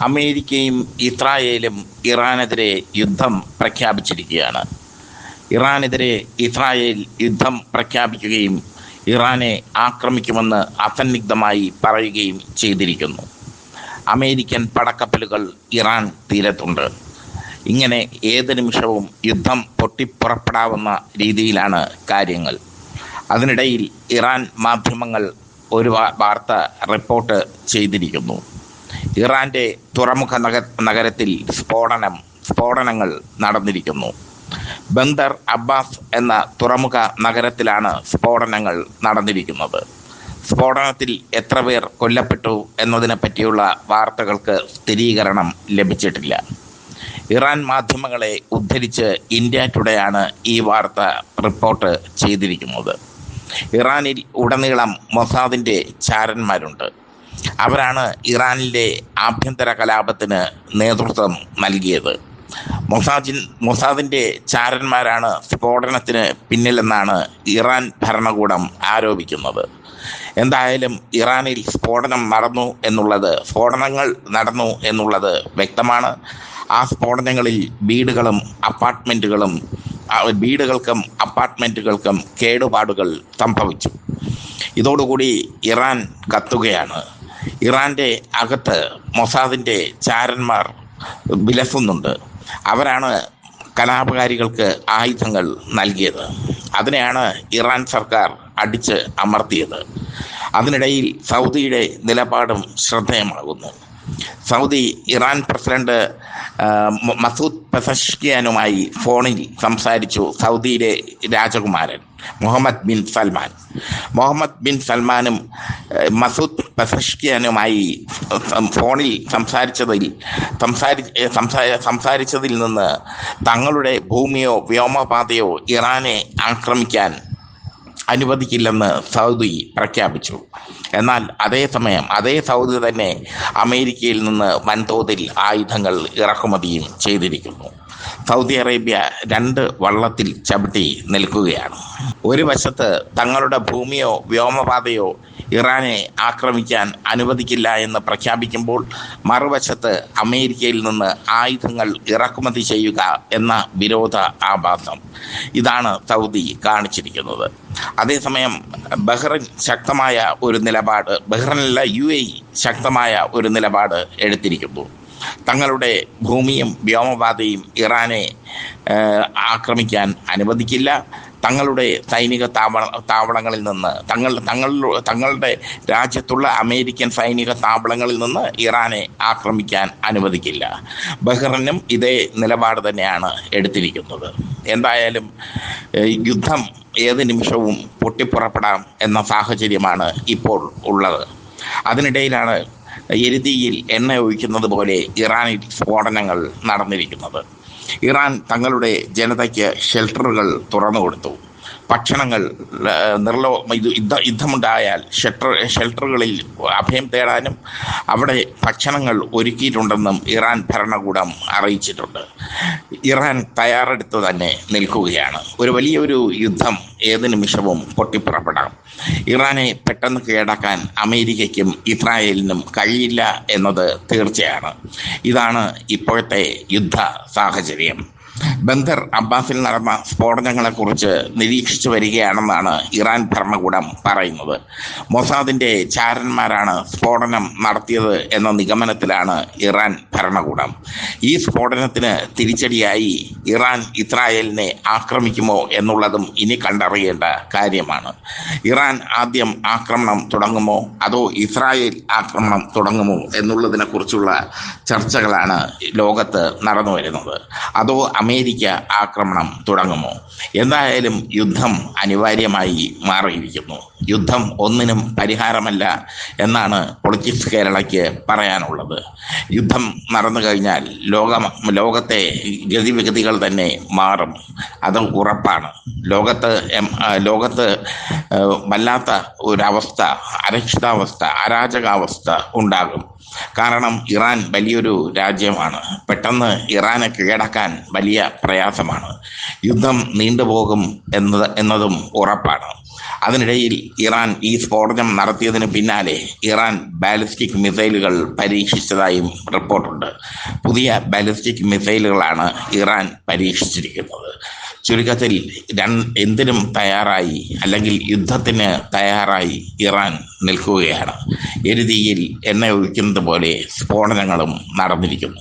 അമേരിക്കയും ഇസ്രായേലും ഇറാനെതിരെ യുദ്ധം പ്രഖ്യാപിച്ചിരിക്കുകയാണ്. ഇറാനെതിരെ ഇസ്രായേൽ യുദ്ധം പ്രഖ്യാപിക്കുകയും ഇറാനെ ആക്രമിക്കുമെന്ന് അസന്നിഗ്ധമായി പറയുകയും ചെയ്തിരിക്കുന്നു. അമേരിക്കൻ പടക്കപ്പലുകൾ ഇറാൻ തീരത്തുണ്ട്. ഇങ്ങനെ ഏത് നിമിഷവും യുദ്ധം പൊട്ടിപ്പുറപ്പെടാവുന്ന രീതിയിലാണ് കാര്യങ്ങൾ. അതിനിടയിൽ ഇറാൻ മാധ്യമങ്ങൾ ഒരു വാർത്ത റിപ്പോർട്ട് ചെയ്തിരിക്കുന്നു. ഇറാൻ്റെ തുറമുഖ നഗരത്തിൽ സ്ഫോടനങ്ങൾ നടന്നിരിക്കുന്നു. ബന്ദർ അബ്ബാസ് എന്ന തുറമുഖ നഗരത്തിലാണ് സ്ഫോടനങ്ങൾ നടന്നിരിക്കുന്നത്. സ്ഫോടനത്തിൽ എത്ര പേർ കൊല്ലപ്പെട്ടു എന്നതിനെ പറ്റിയുള്ള വാർത്തകൾക്ക് സ്ഥിരീകരണം ലഭിച്ചിട്ടില്ല. ഇറാൻ മാധ്യമങ്ങളെ ഉദ്ധരിച്ച് ഇന്ത്യ ടുഡേയാണ് ഈ വാർത്ത റിപ്പോർട്ട് ചെയ്തിരിക്കുന്നത്. ഇറാനിൽ ഉടനീളം മൊസാദിൻ്റെ ചാരന്മാരുണ്ട്. അവരാണ് ഇറാനിലെ ആഭ്യന്തര കലാപത്തിന് നേതൃത്വം നൽകിയത്. മൊസാദിൻ്റെ ചാരന്മാരാണ് സ്ഫോടനത്തിന് പിന്നിലെന്നാണ് ഇറാൻ ഭരണകൂടം ആരോപിക്കുന്നത്. എന്തായാലും ഇറാനിൽ സ്ഫോടനങ്ങൾ നടന്നു എന്നുള്ളത് വ്യക്തമാണ്. ആ സ്ഫോടനങ്ങളിൽ വീടുകൾക്കും അപ്പാർട്ട്മെൻറ്റുകൾക്കും കേടുപാടുകൾ സംഭവിച്ചു. ഇതോടുകൂടി ഇറാൻ കത്തുകയാണ്. ഇറാൻ്റെ അകത്ത് മൊസാദിൻ്റെ ചാരന്മാർ വിലസുന്നുണ്ട്. അവരാണ് കലാപകാരികൾക്ക് ആയുധങ്ങൾ നൽകിയത്. അതിനെയാണ് ഇറാൻ സർക്കാർ അടിച്ച് അമർത്തിയത്. അതിനിടയിൽ സൗദിയുടെ നിലപാടും ശ്രദ്ധേയമാകുന്നു. സൗദി ഇറാൻ പ്രസിഡന്റ് മസൂദ് പെസഷ്കിയാനുമായി ഫോണിൽ സംസാരിച്ചു. സൗദിയിലെ രാജകുമാരൻ മുഹമ്മദ് ബിൻ സൽമാനും മസൂദ് പെസഷ്കിയാനുമായി ഫോണിൽ സംസാരിച്ചതിൽ നിന്ന് തങ്ങളുടെ ഭൂമിയോ വ്യോമപാതയോ ഇറാനെ ആക്രമിക്കാൻ അനുവദിക്കില്ലെന്ന് സൗദി പ്രഖ്യാപിച്ചു. എന്നാൽ അതേസമയം അതേ സൗദി തന്നെ അമേരിക്കയിൽ നിന്ന് വൻതോതിൽ ആയുധങ്ങൾ ഇറക്കുമതിയും ചെയ്തിരിക്കുന്നു. സൗദി അറേബ്യ രണ്ട് വള്ളത്തിൽ ചവിട്ടി നിൽക്കുകയാണ്. ഒരു വശത്ത് തങ്ങളുടെ ഭൂമിയോ വ്യോമപാതയോ ഇറാനെ ആക്രമിക്കാൻ അനുവദിക്കില്ല എന്ന് പ്രഖ്യാപിക്കുമ്പോൾ മറുവശത്ത് അമേരിക്കയിൽ നിന്ന് ആയുധങ്ങൾ ഇറക്കുമതി ചെയ്യുക എന്ന വിരോധ ആഭാസം ഇതാണ് സൗദി കാണിച്ചിരിക്കുന്നത്. അതേസമയം ബഹ്റൈൻ ശക്തമായ ഒരു നിലപാട് UAE ശക്തമായ ഒരു നിലപാട് എടുത്തിരിക്കുന്നു. തങ്ങളുടെ ഭൂമിയും വ്യോമപാതയും ഇറാനെ ആക്രമിക്കാൻ അനുവദിക്കില്ല. തങ്ങളുടെ സൈനിക താവളങ്ങളിൽ നിന്ന് തങ്ങളുടെ രാജ്യത്തുള്ള അമേരിക്കൻ സൈനിക താവളങ്ങളിൽ നിന്ന് ഇറാനെ ആക്രമിക്കാൻ അനുവദിക്കില്ല. ബഹ്റൈനും ഇതേ നിലപാട് തന്നെയാണ് എടുത്തിരിക്കുന്നത്. എന്തായാലും യുദ്ധം ഏത് നിമിഷവും പൊട്ടിപ്പുറപ്പെടാം എന്ന സാഹചര്യമാണ് ഇപ്പോൾ ഉള്ളത്. അതിനിടയിലാണ് എരുതിയിൽ എണ്ണ ഒഴിക്കുന്നത് പോലെ ഇറാനിൽ സ്ഫോടനങ്ങൾ നടന്നിരിക്കുന്നത്. ഇറാൻ തങ്ങളുടെ ജനതയ്ക്ക് ഷെൽട്ടറുകൾ തുറന്നു കൊടുത്തു. ഭക്ഷണങ്ങൾ യുദ്ധമുണ്ടായാൽ ഷെൽട്ടറുകളിൽ അഭയം തേടാനും അവിടെ ഭക്ഷണങ്ങൾ ഒരുക്കിയിട്ടുണ്ടെന്നും ഇറാൻ ഭരണകൂടം അറിയിച്ചിട്ടുണ്ട്. ഇറാൻ തയ്യാറെടുത്ത് തന്നെ നിൽക്കുകയാണ്. വലിയൊരു യുദ്ധം ഏത് നിമിഷവും പൊട്ടിപ്പുറപ്പെടാം. ഇറാനെ പെട്ടെന്ന് കീഴടക്കാൻ അമേരിക്കയ്ക്കും ഇസ്രായേലിനും കഴിയില്ല എന്നത് തീർച്ചയാണ്. ഇതാണ് ഇപ്പോഴത്തെ യുദ്ധ സാഹചര്യം. ബന്ദർ അബ്ബാസിൽ നടന്ന സ്ഫോടനങ്ങളെക്കുറിച്ച് നിരീക്ഷിച്ചു വരികയാണെന്നാണ് ഇറാൻ ഭരണകൂടം പറയുന്നത്. മൊസാദിൻ്റെ ചാരന്മാരാണ് സ്ഫോടനം നടത്തിയത് എന്ന നിഗമനത്തിലാണ് ഇറാൻ ഭരണകൂടം. ഈ സ്ഫോടനത്തിന് തിരിച്ചടിയായി ഇറാൻ ഇസ്രായേലിനെ ആക്രമിക്കുമോ എന്നുള്ളതും ഇനി കണ്ടറിയേണ്ട കാര്യമാണ്. ഇറാൻ ആദ്യം ആക്രമണം തുടങ്ങുമോ അതോ ഇസ്രായേൽ ആക്രമണം തുടങ്ങുമോ എന്നുള്ളതിനെക്കുറിച്ചുള്ള ചർച്ചകളാണ് ലോകത്ത് നടന്നു വരുന്നത്. അതോ അമേരിക്ക ആക്രമണം തുടങ്ങുമോ? എന്തായാലും യുദ്ധം അനിവാര്യമായി മാറിയിരിക്കുന്നു. യുദ്ധം ഒന്നിനും പരിഹാരമല്ല എന്നാണ് പൊളിറ്റിക്സ് കേരളയ്ക്ക് പറയാനുള്ളത്. യുദ്ധം നടന്നു കഴിഞ്ഞാൽ ലോകത്തെ ഗതിവിഗതികൾ തന്നെ മാറും. അത് ഉറപ്പാണ്. ലോകത്ത് വല്ലാത്ത ഒരവസ്ഥ, അരാജകാവസ്ഥ ഉണ്ടാകും. കാരണം ഇറാൻ വലിയൊരു രാജ്യമാണ്. പെട്ടെന്ന് ഇറാനെ കീഴടക്കാൻ വലിയ പ്രയാസമാണ്. യുദ്ധം നീണ്ടുപോകും എന്നതും ഉറപ്പാണ്. അതിനിടയിൽ ഇറാൻ ഈ സ്ഫോടനം നടത്തിയതിന് പിന്നാലെ ഇറാൻ ബാലിസ്റ്റിക് മിസൈലുകൾ പരീക്ഷിച്ചതായും റിപ്പോർട്ടുണ്ട്. പുതിയ ബാലിസ്റ്റിക് മിസൈലുകളാണ് ഇറാൻ പരീക്ഷിച്ചിരിക്കുന്നത്. ചുരുക്കത്തിൽ എന്തിനും തയ്യാറായി, അല്ലെങ്കിൽ യുദ്ധത്തിന് തയ്യാറായി ഇറാൻ നിൽക്കുകയാണ്. എരുതിയിൽ എണ്ണ ഒഴിക്കുന്നത് പോലെ സ്ഫോടനങ്ങളും നടന്നിരിക്കുന്നു.